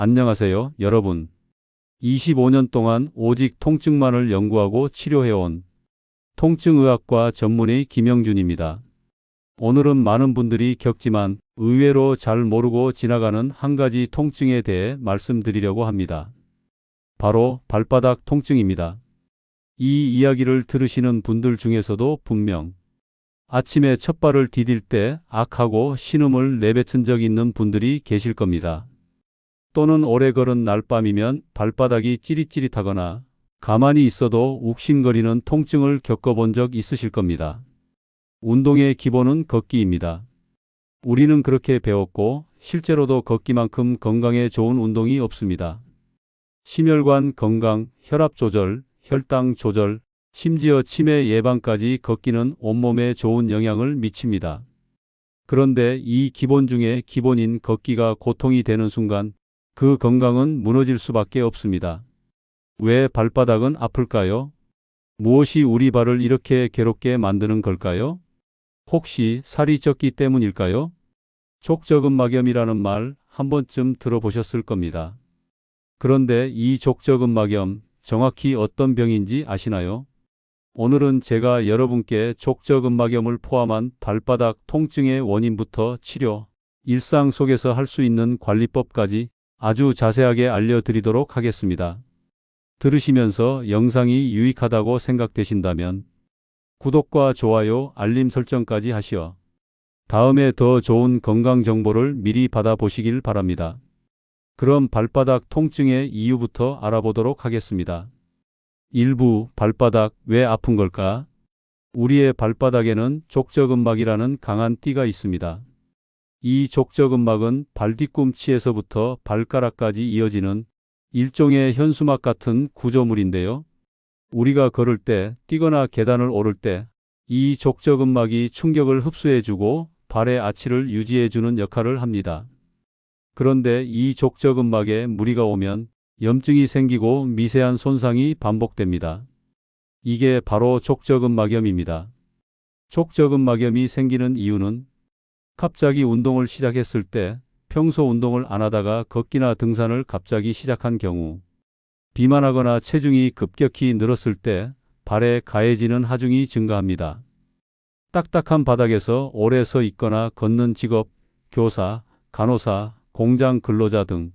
안녕하세요, 여러분. 25년 동안 오직 통증만을 연구하고 치료해온 통증의학과 전문의 김영준입니다. 오늘은 많은 분들이 겪지만 의외로 잘 모르고 지나가는 한 가지 통증에 대해 말씀드리려고 합니다. 바로 발바닥 통증입니다. 이 이야기를 들으시는 분들 중에서도 분명 아침에 첫 발을 디딜 때 악하고 신음을 내뱉은 적 있는 분들이 계실 겁니다. 또는 오래 걸은 날밤이면 발바닥이 찌릿찌릿하거나 가만히 있어도 욱신거리는 통증을 겪어본 적 있으실 겁니다. 운동의 기본은 걷기입니다. 우리는 그렇게 배웠고 실제로도 걷기만큼 건강에 좋은 운동이 없습니다. 심혈관 건강, 혈압 조절, 혈당 조절, 심지어 치매 예방까지 걷기는 온몸에 좋은 영향을 미칩니다. 그런데 이 기본 중에 기본인 걷기가 고통이 되는 순간 그 건강은 무너질 수밖에 없습니다. 왜 발바닥은 아플까요? 무엇이 우리 발을 이렇게 괴롭게 만드는 걸까요? 혹시 살이 쪘기 때문일까요? 족저근막염이라는 말 한 번쯤 들어보셨을 겁니다. 그런데 이 족저근막염 정확히 어떤 병인지 아시나요? 오늘은 제가 여러분께 족저근막염을 포함한 발바닥 통증의 원인부터 치료, 일상 속에서 할 수 있는 관리법까지 아주 자세하게 알려드리도록 하겠습니다. 들으시면서 영상이 유익하다고 생각되신다면 구독과 좋아요, 알림 설정까지 하시어 다음에 더 좋은 건강 정보를 미리 받아보시길 바랍니다. 그럼 발바닥 통증의 이유부터 알아보도록 하겠습니다. 1부 발바닥 왜 아픈 걸까? 우리의 발바닥에는 족저근막이라는 강한 띠가 있습니다. 이 족저근막은 발 뒤꿈치에서부터 발가락까지 이어지는 일종의 현수막 같은 구조물인데요. 우리가 걸을 때, 뛰거나 계단을 오를 때 이 족저근막이 충격을 흡수해주고 발의 아치를 유지해주는 역할을 합니다. 그런데 이 족저근막에 무리가 오면 염증이 생기고 미세한 손상이 반복됩니다. 이게 바로 족저근막염입니다. 족저근막염이 생기는 이유는 갑자기 운동을 시작했을 때 평소 운동을 안 하다가 걷기나 등산을 갑자기 시작한 경우, 비만하거나 체중이 급격히 늘었을 때 발에 가해지는 하중이 증가합니다. 딱딱한 바닥에서 오래 서 있거나 걷는 직업, 교사, 간호사, 공장 근로자 등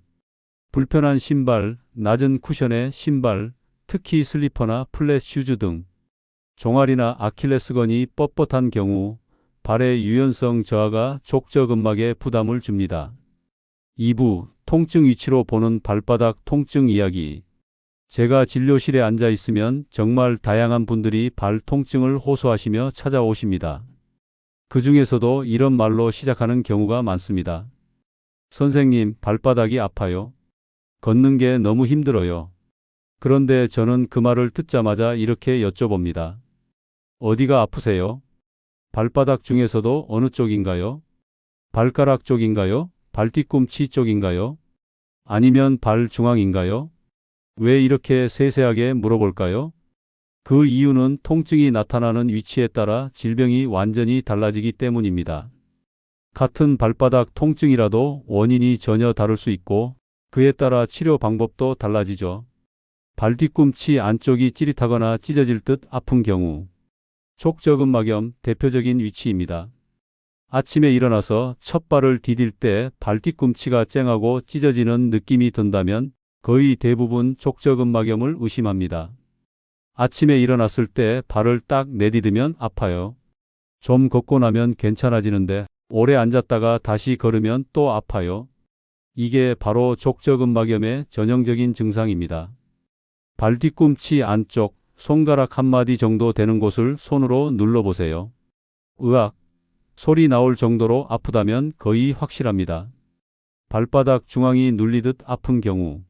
불편한 신발, 낮은 쿠션의 신발, 특히 슬리퍼나 플랫 슈즈 등 종아리나 아킬레스건이 뻣뻣한 경우 발의 유연성 저하가 족저근막에 부담을 줍니다. 2부 통증 위치로 보는 발바닥 통증 이야기. 제가 진료실에 앉아 있으면 정말 다양한 분들이 발 통증을 호소하시며 찾아오십니다. 그 중에서도 이런 말로 시작하는 경우가 많습니다. 선생님, 발바닥이 아파요. 걷는 게 너무 힘들어요. 그런데 저는 그 말을 듣자마자 이렇게 여쭤봅니다. 어디가 아프세요? 발바닥 중에서도 어느 쪽인가요? 발가락 쪽인가요? 발뒤꿈치 쪽인가요? 아니면 발 중앙인가요? 왜 이렇게 세세하게 물어볼까요? 그 이유는 통증이 나타나는 위치에 따라 질병이 완전히 달라지기 때문입니다. 같은 발바닥 통증이라도 원인이 전혀 다를 수 있고 그에 따라 치료 방법도 달라지죠. 발뒤꿈치 안쪽이 찌릿하거나 찢어질 듯 아픈 경우, 족저근막염 대표적인 위치입니다. 아침에 일어나서 첫 발을 디딜 때 발뒤꿈치가 쨍하고 찢어지는 느낌이 든다면 거의 대부분 족저근막염을 의심합니다. 아침에 일어났을 때 발을 딱 내디디면 아파요. 좀 걷고 나면 괜찮아지는데 오래 앉았다가 다시 걸으면 또 아파요. 이게 바로 족저근막염의 전형적인 증상입니다. 발뒤꿈치 안쪽 손가락 한마디 정도 되는 곳을 손으로 눌러보세요. 으악! 소리 나올 정도로 아프다면 거의 확실합니다. 발바닥 중앙이 눌리듯 아픈 경우,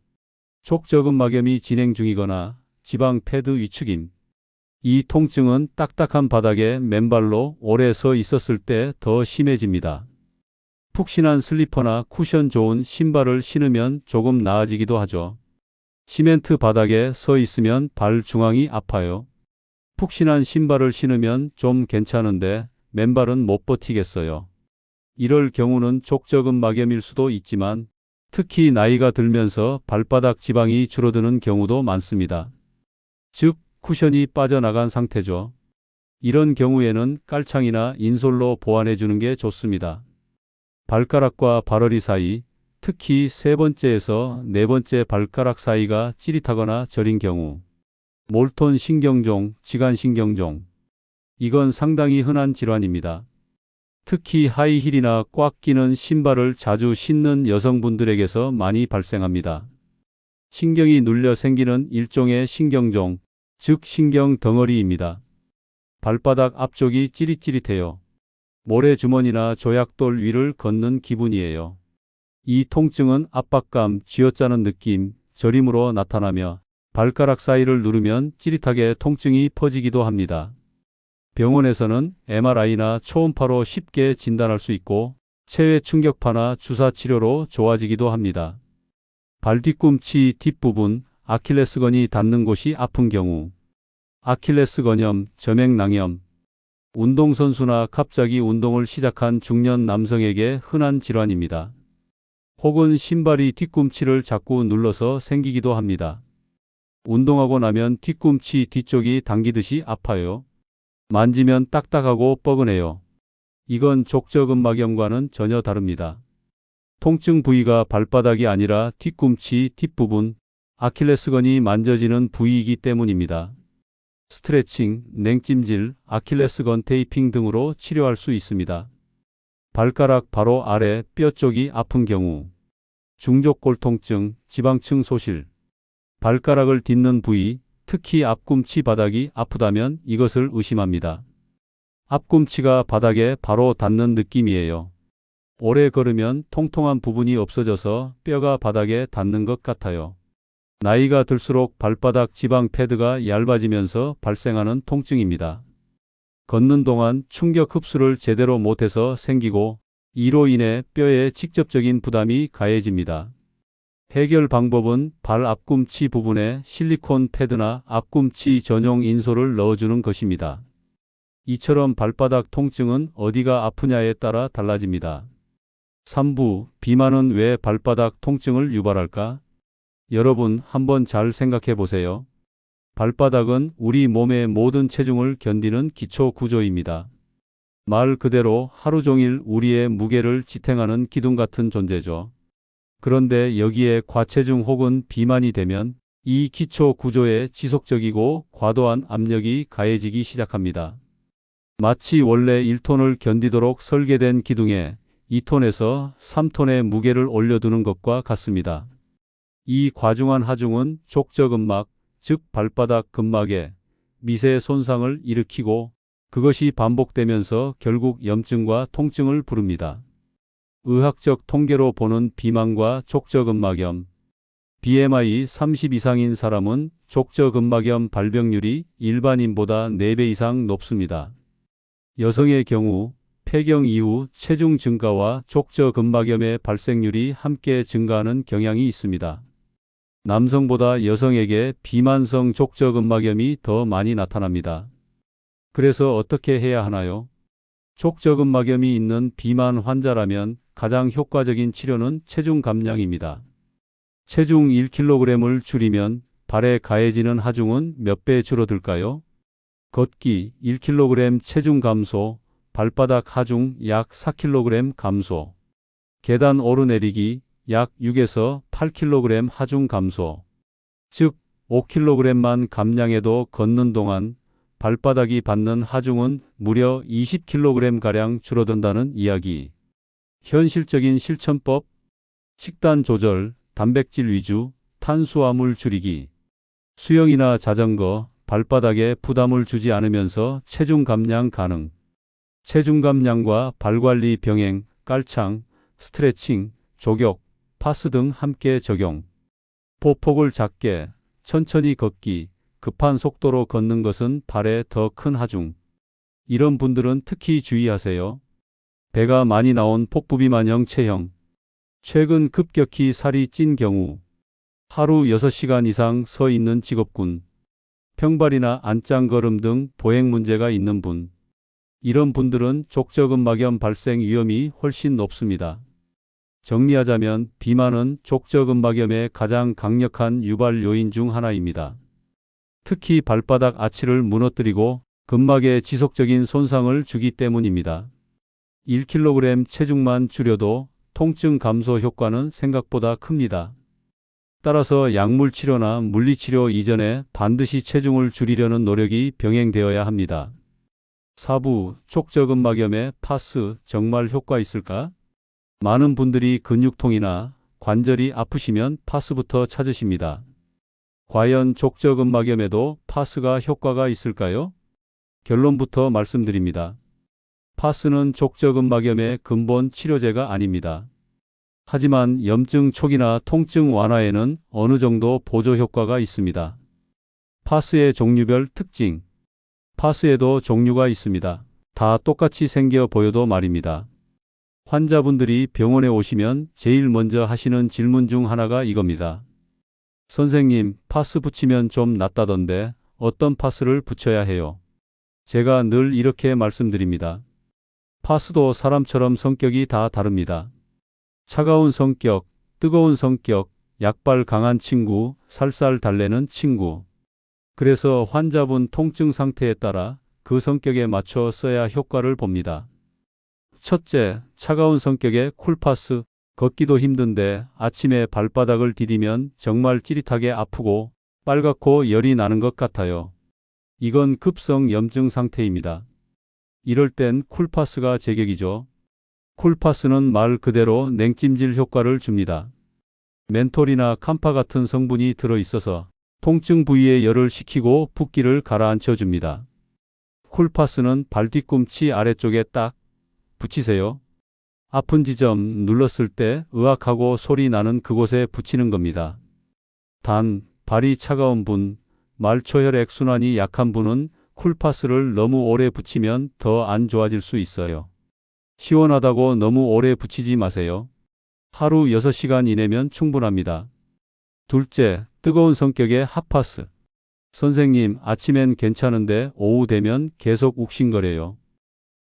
족저근막염이 진행 중이거나 지방 패드 위축임. 이 통증은 딱딱한 바닥에 맨발로 오래 서 있었을 때 더 심해집니다. 푹신한 슬리퍼나 쿠션 좋은 신발을 신으면 조금 나아지기도 하죠. 시멘트 바닥에 서 있으면 발 중앙이 아파요. 푹신한 신발을 신으면 좀 괜찮은데 맨발은 못 버티겠어요. 이럴 경우는 족저근막염일 수도 있지만 특히 나이가 들면서 발바닥 지방이 줄어드는 경우도 많습니다. 즉, 쿠션이 빠져나간 상태죠. 이런 경우에는 깔창이나 인솔로 보완해 주는 게 좋습니다. 발가락과 발허리 사이, 특히 세 번째에서 네 번째 발가락 사이가 찌릿하거나 저린 경우, 몰톤 신경종, 지간신경종. 이건 상당히 흔한 질환입니다. 특히 하이힐이나 꽉 끼는 신발을 자주 신는 여성분들에게서 많이 발생합니다. 신경이 눌려 생기는 일종의 신경종, 즉 신경 덩어리입니다. 발바닥 앞쪽이 찌릿찌릿해요. 모래주머니나 조약돌 위를 걷는 기분이에요. 이 통증은 압박감, 쥐어짜는 느낌, 저림으로 나타나며 발가락 사이를 누르면 찌릿하게 통증이 퍼지기도 합니다. 병원에서는 MRI나 초음파로 쉽게 진단할 수 있고 체외 충격파나 주사 치료로 좋아지기도 합니다. 발 뒤꿈치 뒷부분, 아킬레스건이 닿는 곳이 아픈 경우, 아킬레스건염, 점액낭염. 운동선수나 갑자기 운동을 시작한 중년 남성에게 흔한 질환입니다. 혹은 신발이 뒤꿈치를 자꾸 눌러서 생기기도 합니다. 운동하고 나면 뒤꿈치 뒤쪽이 당기듯이 아파요. 만지면 딱딱하고 뻐근해요. 이건 족저근막염과는 전혀 다릅니다. 통증 부위가 발바닥이 아니라 뒤꿈치 뒷부분, 아킬레스건이 만져지는 부위이기 때문입니다. 스트레칭, 냉찜질, 아킬레스건 테이핑 등으로 치료할 수 있습니다. 발가락 바로 아래 뼈 쪽이 아픈 경우, 중족골 통증, 지방층 소실, 발가락을 딛는 부위, 특히 앞꿈치 바닥이 아프다면 이것을 의심합니다. 앞꿈치가 바닥에 바로 닿는 느낌이에요. 오래 걸으면 통통한 부분이 없어져서 뼈가 바닥에 닿는 것 같아요. 나이가 들수록 발바닥 지방 패드가 얇아지면서 발생하는 통증입니다. 걷는 동안 충격 흡수를 제대로 못해서 생기고 이로 인해 뼈에 직접적인 부담이 가해집니다. 해결 방법은 발 앞꿈치 부분에 실리콘 패드나 앞꿈치 전용 인솔을 넣어주는 것입니다. 이처럼 발바닥 통증은 어디가 아프냐에 따라 달라집니다. 3부, 비만은 왜 발바닥 통증을 유발할까? 여러분 한번 잘 생각해 보세요. 발바닥은 우리 몸의 모든 체중을 견디는 기초 구조입니다. 말 그대로 하루 종일 우리의 무게를 지탱하는 기둥 같은 존재죠. 그런데 여기에 과체중 혹은 비만이 되면 이 기초 구조에 지속적이고 과도한 압력이 가해지기 시작합니다. 마치 원래 1톤을 견디도록 설계된 기둥에 2톤에서 3톤의 무게를 올려두는 것과 같습니다. 이 과중한 하중은 족저근막, 즉 발바닥 근막에 미세 손상을 일으키고 그것이 반복되면서 결국 염증과 통증을 부릅니다. 의학적 통계로 보는 비만과 족저근막염, BMI 30 이상인 사람은 족저근막염 발병률이 일반인보다 4배 이상 높습니다. 여성의 경우 폐경 이후 체중 증가와 족저근막염의 발생률이 함께 증가하는 경향이 있습니다. 남성보다 여성에게 비만성 족저근막염이 더 많이 나타납니다. 그래서 어떻게 해야 하나요? 족저근막염이 있는 비만 환자라면 가장 효과적인 치료는 체중 감량입니다. 체중 1kg을 줄이면 발에 가해지는 하중은 몇 배 줄어들까요? 걷기 1kg 체중 감소, 발바닥 하중 약 4kg 감소, 계단 오르내리기 약 6에서 8kg 하중 감소, 즉 5kg만 감량해도 걷는 동안 발바닥이 받는 하중은 무려 20kg가량 줄어든다는 이야기. 현실적인 실천법, 식단 조절, 단백질 위주, 탄수화물 줄이기, 수영이나 자전거, 발바닥에 부담을 주지 않으면서 체중 감량 가능. 체중 감량과 발관리 병행, 깔창, 스트레칭, 족욕, 파스 등 함께 적용. 보폭을 작게, 천천히 걷기, 급한 속도로 걷는 것은 발에 더 큰 하중. 이런 분들은 특히 주의하세요. 배가 많이 나온 복부비만형 체형, 최근 급격히 살이 찐 경우, 하루 6시간 이상 서 있는 직업군, 평발이나 안짱걸음 등 보행 문제가 있는 분, 이런 분들은 족저근막염 발생 위험이 훨씬 높습니다. 정리하자면 비만은 족저근막염의 가장 강력한 유발 요인 중 하나입니다. 특히 발바닥 아치를 무너뜨리고 근막에 지속적인 손상을 주기 때문입니다. 1kg 체중만 줄여도 통증 감소 효과는 생각보다 큽니다. 따라서 약물 치료나 물리치료 이전에 반드시 체중을 줄이려는 노력이 병행되어야 합니다. 4부 족저근막염에 파스 정말 효과 있을까? 많은 분들이 근육통이나 관절이 아프시면 파스부터 찾으십니다. 과연 족저근막염에도 파스가 효과가 있을까요? 결론부터 말씀드립니다. 파스는 족저근막염의 근본 치료제가 아닙니다. 하지만 염증 초기나 통증 완화에는 어느 정도 보조 효과가 있습니다. 파스의 종류별 특징. 파스에도 종류가 있습니다. 다 똑같이 생겨 보여도 말입니다. 환자분들이 병원에 오시면 제일 먼저 하시는 질문 중 하나가 이겁니다. 선생님, 파스 붙이면 좀 낫다던데 어떤 파스를 붙여야 해요? 제가 늘 이렇게 말씀드립니다. 파스도 사람처럼 성격이 다 다릅니다. 차가운 성격, 뜨거운 성격, 약발 강한 친구, 살살 달래는 친구. 그래서 환자분 통증 상태에 따라 그 성격에 맞춰 써야 효과를 봅니다. 첫째, 차가운 성격의 쿨파스. 걷기도 힘든데 아침에 발바닥을 디디면 정말 찌릿하게 아프고 빨갛고 열이 나는 것 같아요. 이건 급성 염증 상태입니다. 이럴 땐 쿨파스가 제격이죠. 쿨파스는 말 그대로 냉찜질 효과를 줍니다. 멘톨이나 캄파 같은 성분이 들어있어서 통증 부위에 열을 식히고 붓기를 가라앉혀 줍니다. 쿨파스는 발 뒤꿈치 아래쪽에 딱 붙이세요. 아픈 지점 눌렀을 때 으악하고 소리 나는 그곳에 붙이는 겁니다. 단, 발이 차가운 분, 말초혈액 순환이 약한 분은 쿨파스를 너무 오래 붙이면 더 안 좋아질 수 있어요. 시원하다고 너무 오래 붙이지 마세요. 하루 6시간 이내면 충분합니다. 둘째, 뜨거운 성격의 핫파스. 선생님, 아침엔 괜찮은데 오후 되면 계속 욱신거려요.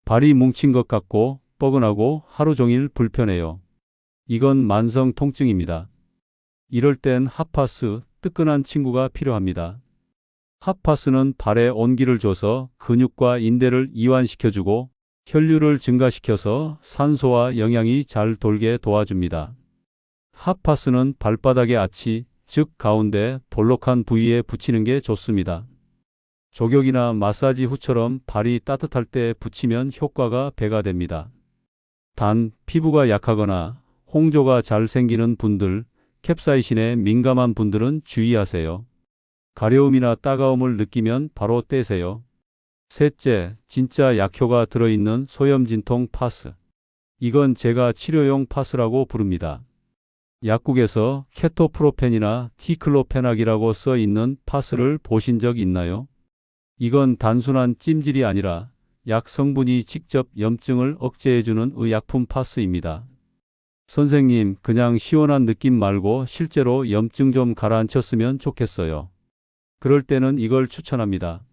발이 뭉친 것 같고 뻐근하고 하루 종일 불편해요. 이건 만성 통증입니다. 이럴 땐 핫파스, 뜨끈한 친구가 필요합니다. 핫파스는 발에 온기를 줘서 근육과 인대를 이완시켜주고 혈류를 증가시켜서 산소와 영양이 잘 돌게 도와줍니다. 핫파스는 발바닥의 아치, 즉 가운데 볼록한 부위에 붙이는 게 좋습니다. 족욕이나 마사지 후처럼 발이 따뜻할 때 붙이면 효과가 배가 됩니다. 단, 피부가 약하거나 홍조가 잘 생기는 분들, 캡사이신에 민감한 분들은 주의하세요. 가려움이나 따가움을 느끼면 바로 떼세요. 셋째, 진짜 약효가 들어있는 소염진통 파스. 이건 제가 치료용 파스라고 부릅니다. 약국에서 케토프로펜이나 티클로페낙이라고 써 있는 파스를 보신 적 있나요? 이건 단순한 찜질이 아니라 약 성분이 직접 염증을 억제해주는 의약품 파스입니다. 선생님, 그냥 시원한 느낌 말고 실제로 염증 좀 가라앉혔으면 좋겠어요. 그럴 때는 이걸 추천합니다.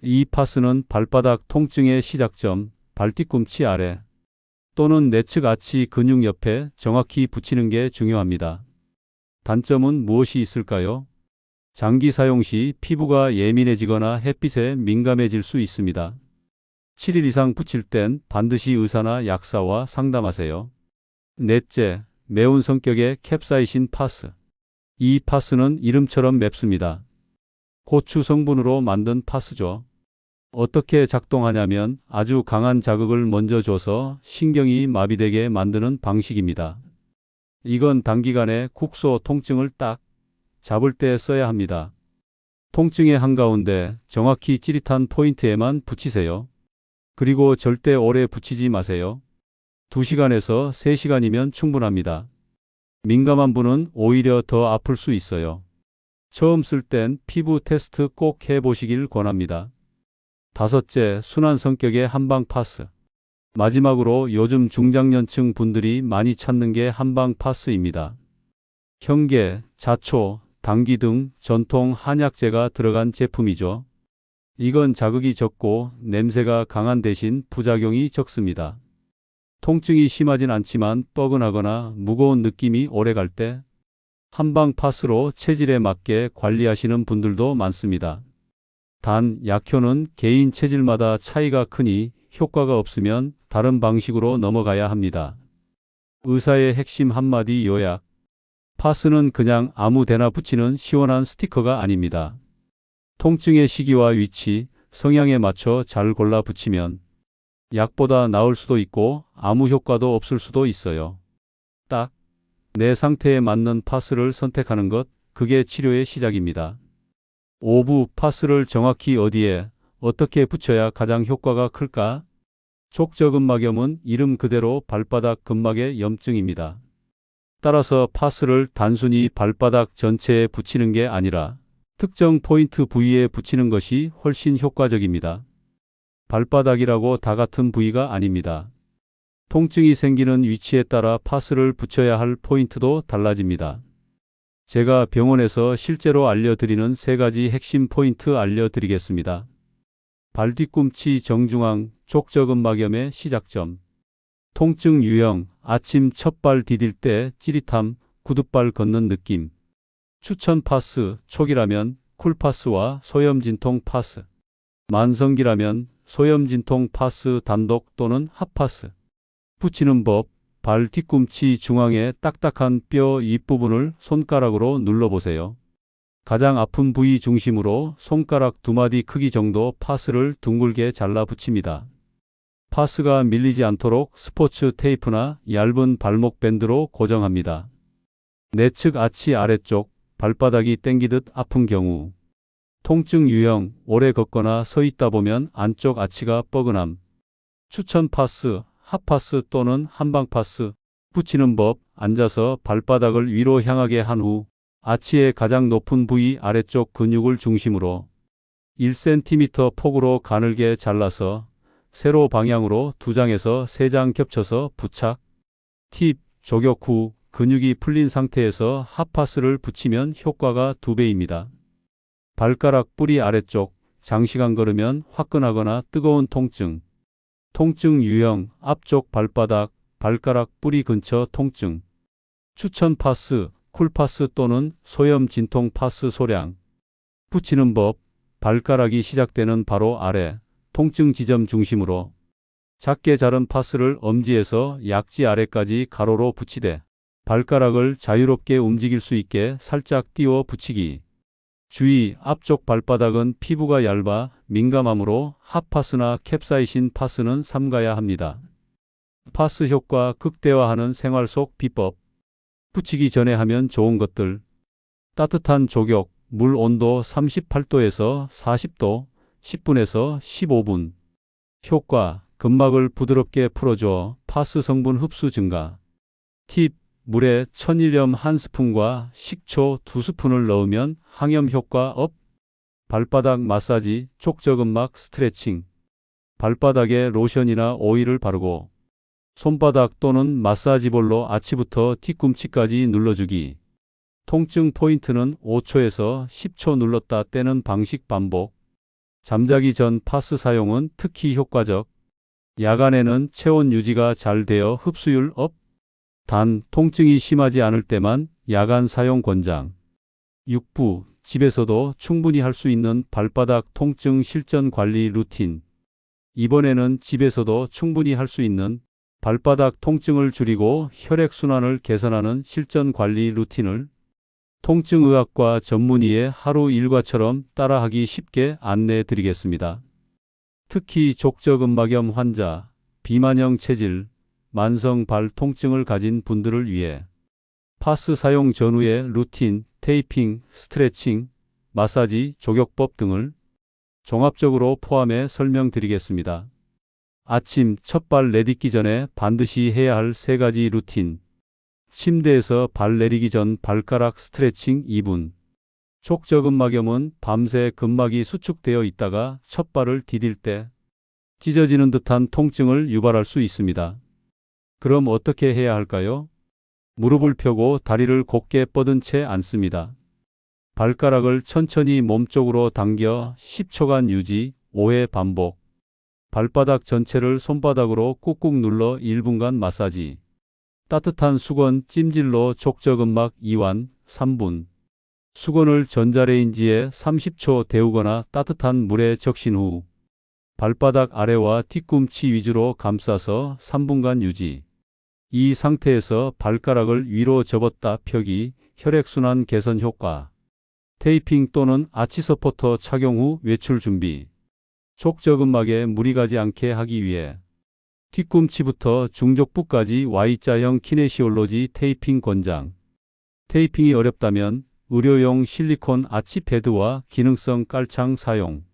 이 파스는 발바닥 통증의 시작점, 발뒤꿈치 아래 또는 내측 아치 근육 옆에 정확히 붙이는 게 중요합니다. 단점은 무엇이 있을까요? 장기 사용 시 피부가 예민해지거나 햇빛에 민감해질 수 있습니다. 7일 이상 붙일 땐 반드시 의사나 약사와 상담하세요. 넷째, 매운 성격의 캡사이신 파스. 이 파스는 이름처럼 맵습니다. 고추 성분으로 만든 파스죠. 어떻게 작동하냐면 아주 강한 자극을 먼저 줘서 신경이 마비되게 만드는 방식입니다. 이건 단기간에 국소 통증을 딱 잡을 때 써야 합니다. 통증의 한가운데 정확히 찌릿한 포인트에만 붙이세요. 그리고 절대 오래 붙이지 마세요. 2시간에서 3시간이면 충분합니다. 민감한 분은 오히려 더 아플 수 있어요. 처음 쓸 땐 피부 테스트 꼭 해보시길 권합니다. 다섯째, 순한 성격의 한방 파스. 마지막으로 요즘 중장년층 분들이 많이 찾는 게 한방 파스입니다. 현계, 자초, 당귀 등 전통 한약재가 들어간 제품이죠. 이건 자극이 적고 냄새가 강한 대신 부작용이 적습니다. 통증이 심하진 않지만 뻐근하거나 무거운 느낌이 오래 갈 때 한방 파스로 체질에 맞게 관리하시는 분들도 많습니다. 단, 약효는 개인 체질마다 차이가 크니 효과가 없으면 다른 방식으로 넘어가야 합니다. 의사의 핵심 한마디 요약. 파스는 그냥 아무 데나 붙이는 시원한 스티커가 아닙니다. 통증의 시기와 위치, 성향에 맞춰 잘 골라 붙이면 약보다 나을 수도 있고 아무 효과도 없을 수도 있어요. 딱 내 상태에 맞는 파스를 선택하는 것, 그게 치료의 시작입니다. 5부 파스를 정확히 어디에, 어떻게 붙여야 가장 효과가 클까? 족저근막염은 이름 그대로 발바닥 근막의 염증입니다. 따라서 파스를 단순히 발바닥 전체에 붙이는 게 아니라 특정 포인트 부위에 붙이는 것이 훨씬 효과적입니다. 발바닥이라고 다 같은 부위가 아닙니다. 통증이 생기는 위치에 따라 파스를 붙여야 할 포인트도 달라집니다. 제가 병원에서 실제로 알려드리는 3가지 핵심 포인트 알려드리겠습니다. 발 뒤꿈치 정중앙 족저근막염의 시작점. 통증 유형, 아침 첫 발 디딜 때 찌릿함, 구둣발 걷는 느낌. 추천 파스, 초기라면 쿨파스와 소염진통 파스. 만성기라면 소염진통 파스 단독 또는 핫파스. 붙이는 법, 발 뒤꿈치 중앙의 딱딱한 뼈 윗부분을 손가락으로 눌러보세요. 가장 아픈 부위 중심으로 손가락 2마디 크기 정도 파스를 둥글게 잘라 붙입니다. 파스가 밀리지 않도록 스포츠 테이프나 얇은 발목 밴드로 고정합니다. 내측 아치 아래쪽, 발바닥이 땡기듯 아픈 경우. 통증 유형, 오래 걷거나 서 있다 보면 안쪽 아치가 뻐근함. 추천 파스, 핫파스 또는 한방파스. 붙이는 법, 앉아서 발바닥을 위로 향하게 한 후 아치의 가장 높은 부위 아래쪽 근육을 중심으로 1cm 폭으로 가늘게 잘라서 세로 방향으로 2장에서 3장 겹쳐서 부착. 팁, 조격 후 근육이 풀린 상태에서 핫파스를 붙이면 효과가 2배입니다. 발가락 뿌리 아래쪽, 장시간 걸으면 화끈하거나 뜨거운 통증. 통증 유형, 앞쪽 발바닥, 발가락 뿌리 근처 통증. 추천 파스, 쿨파스 또는 소염 진통 파스 소량. 붙이는 법, 발가락이 시작되는 바로 아래, 통증 지점 중심으로 작게 자른 파스를 엄지에서 약지 아래까지 가로로 붙이되 발가락을 자유롭게 움직일 수 있게 살짝 띄워 붙이기. 주의, 앞쪽 발바닥은 피부가 얇아 민감하므로 핫파스나 캡사이신 파스는 삼가야 합니다. 파스 효과 극대화하는 생활 속 비법. 붙이기 전에 하면 좋은 것들. 따뜻한 조격, 물 온도 38도에서 40도, 10분에서 15분. 효과, 근막을 부드럽게 풀어줘 파스 성분 흡수 증가. 팁, 물에 천일염 1스푼과 식초 2스푼을 넣으면 항염 효과 업. 발바닥 마사지, 족저근막 스트레칭. 발바닥에 로션이나 오일을 바르고 손바닥 또는 마사지볼로 아치부터 뒤꿈치까지 눌러주기. 통증 포인트는 5초에서 10초 눌렀다 떼는 방식 반복. 잠자기 전 파스 사용은 특히 효과적. 야간에는 체온 유지가 잘 되어 흡수율 업. 단, 통증이 심하지 않을 때만 야간 사용 권장. 6부, 집에서도 충분히 할 수 있는 발바닥 통증 실전 관리 루틴. 이번에는 집에서도 충분히 할 수 있는 발바닥 통증을 줄이고 혈액순환을 개선하는 실전 관리 루틴을 통증의학과 전문의의 하루 일과처럼 따라하기 쉽게 안내해 드리겠습니다. 특히 족저근막염 환자, 비만형 체질, 만성 발 통증을 가진 분들을 위해 파스 사용 전후의 루틴, 테이핑, 스트레칭, 마사지, 조격법 등을 종합적으로 포함해 설명드리겠습니다. 아침 첫 발 내딛기 전에 반드시 해야 할 3가지 루틴. 침대에서 발 내리기 전 발가락 스트레칭 2분. 족저근막염은 밤새 근막이 수축되어 있다가 첫 발을 디딜 때 찢어지는 듯한 통증을 유발할 수 있습니다. 그럼 어떻게 해야 할까요? 무릎을 펴고 다리를 곧게 뻗은 채 앉습니다. 발가락을 천천히 몸쪽으로 당겨 10초간 유지, 5회 반복. 발바닥 전체를 손바닥으로 꾹꾹 눌러 1분간 마사지. 따뜻한 수건 찜질로 족저근막 이완 3분. 수건을 전자레인지에 30초 데우거나 따뜻한 물에 적신 후 발바닥 아래와 뒤꿈치 위주로 감싸서 3분간 유지. 이 상태에서 발가락을 위로 접었다 펴기, 혈액순환 개선 효과. 테이핑 또는 아치 서포터 착용 후 외출 준비. 족저근막에 무리 가지 않게 하기 위해 뒤꿈치부터 중족부까지 Y자형 키네시올로지 테이핑 권장. 테이핑이 어렵다면 의료용 실리콘 아치 패드와 기능성 깔창 사용.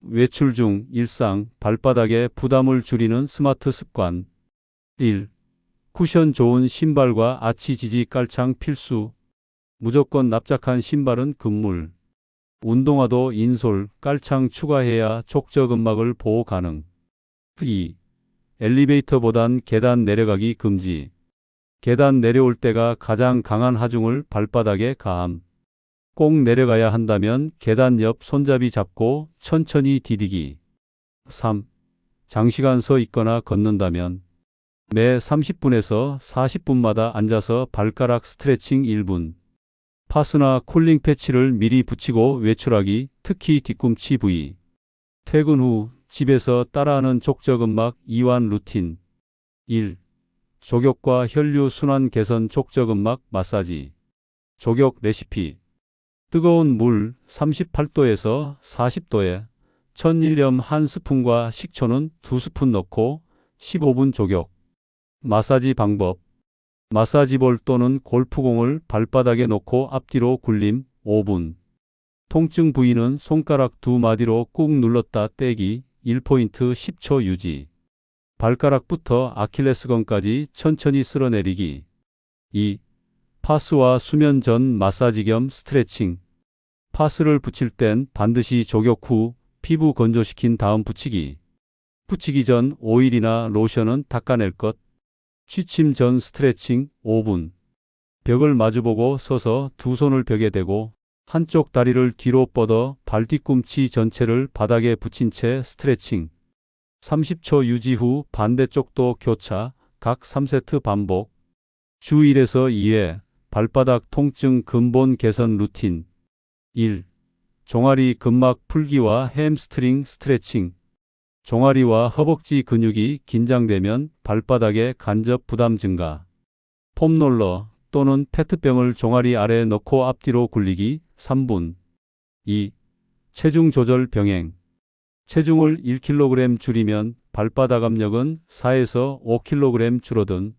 외출 중 일상 발바닥의 부담을 줄이는 스마트 습관. 1. 쿠션 좋은 신발과 아치 지지 깔창 필수. 무조건 납작한 신발은 금물. 운동화도 인솔, 깔창 추가해야 족저근막을 보호 가능. 2. 엘리베이터보단 계단 내려가기 금지. 계단 내려올 때가 가장 강한 하중을 발바닥에 가함. 꼭 내려가야 한다면 계단 옆 손잡이 잡고 천천히 디디기. 3. 장시간 서 있거나 걷는다면 매 30분에서 40분마다 앉아서 발가락 스트레칭 1분. 파스나 쿨링 패치를 미리 붙이고 외출하기, 특히 뒤꿈치 부위. 퇴근 후 집에서 따라하는 족저근막 이완 루틴. 1. 족욕과 혈류 순환 개선 족저근막 마사지. 족욕 레시피. 뜨거운 물 38도에서 40도에 천일염 1스푼과 식초는 2스푼 넣고 15분 족욕. 마사지 방법. 마사지볼 또는 골프공을 발바닥에 놓고 앞뒤로 굴림 5분. 통증 부위는 손가락 두 마디로 꾹 눌렀다 떼기 1포인트 10초 유지. 발가락부터 아킬레스건까지 천천히 쓸어내리기. 2. 파스와 수면 전 마사지 겸 스트레칭. 파스를 붙일 땐 반드시 족욕 후 피부 건조시킨 다음 붙이기. 붙이기 전 오일이나 로션은 닦아낼 것. 취침 전 스트레칭 5분. 벽을 마주보고 서서 두 손을 벽에 대고 한쪽 다리를 뒤로 뻗어 발 뒤꿈치 전체를 바닥에 붙인 채 스트레칭. 30초 유지 후 반대쪽도 교차, 각 3세트 반복. 주 1에서 2회 발바닥 통증 근본 개선 루틴. 1. 종아리 근막 풀기와 햄스트링 스트레칭. 종아리와 허벅지 근육이 긴장되면 발바닥에 간접 부담 증가. 폼롤러 또는 페트병을 종아리 아래에 넣고 앞뒤로 굴리기 3분. 2. 체중 조절 병행. 체중을 1kg 줄이면 발바닥 압력은 4에서 5kg 줄어든.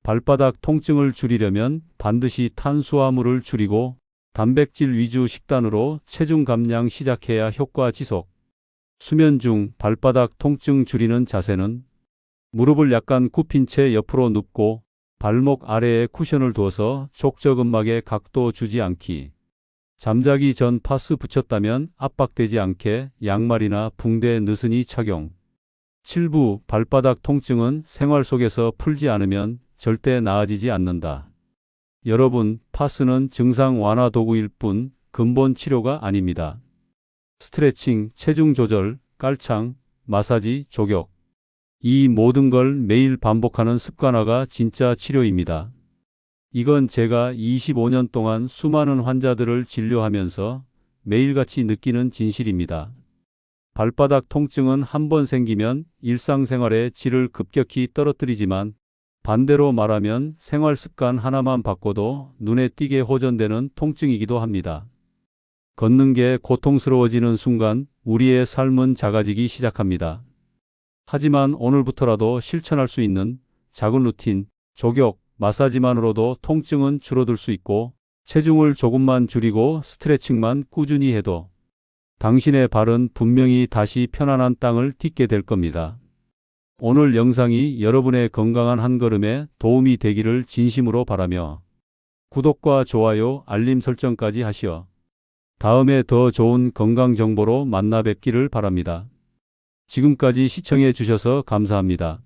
발바닥 통증을 줄이려면 반드시 탄수화물을 줄이고 단백질 위주 식단으로 체중 감량 시작해야 효과 지속. 수면 중 발바닥 통증 줄이는 자세는 무릎을 약간 굽힌 채 옆으로 눕고 발목 아래에 쿠션을 두어서 족저근막에 각도 주지 않기. 잠자기 전 파스 붙였다면 압박되지 않게 양말이나 붕대 느슨히 착용. 7부 발바닥 통증은 생활 속에서 풀지 않으면 절대 나아지지 않는다. 여러분, 파스는 증상 완화 도구일 뿐 근본 치료가 아닙니다. 스트레칭, 체중 조절, 깔창, 마사지, 족욕. 이 모든 걸 매일 반복하는 습관화가 진짜 치료입니다. 이건 제가 25년 동안 수많은 환자들을 진료하면서 매일같이 느끼는 진실입니다. 발바닥 통증은 한 번 생기면 일상생활의 질을 급격히 떨어뜨리지만 반대로 말하면 생활 습관 하나만 바꿔도 눈에 띄게 호전되는 통증이기도 합니다. 걷는 게 고통스러워지는 순간 우리의 삶은 작아지기 시작합니다. 하지만 오늘부터라도 실천할 수 있는 작은 루틴, 족욕, 마사지만으로도 통증은 줄어들 수 있고 체중을 조금만 줄이고 스트레칭만 꾸준히 해도 당신의 발은 분명히 다시 편안한 땅을 딛게 될 겁니다. 오늘 영상이 여러분의 건강한 한 걸음에 도움이 되기를 진심으로 바라며 구독과 좋아요, 알림 설정까지 하시어 다음에 더 좋은 건강 정보로 만나 뵙기를 바랍니다. 지금까지 시청해 주셔서 감사합니다.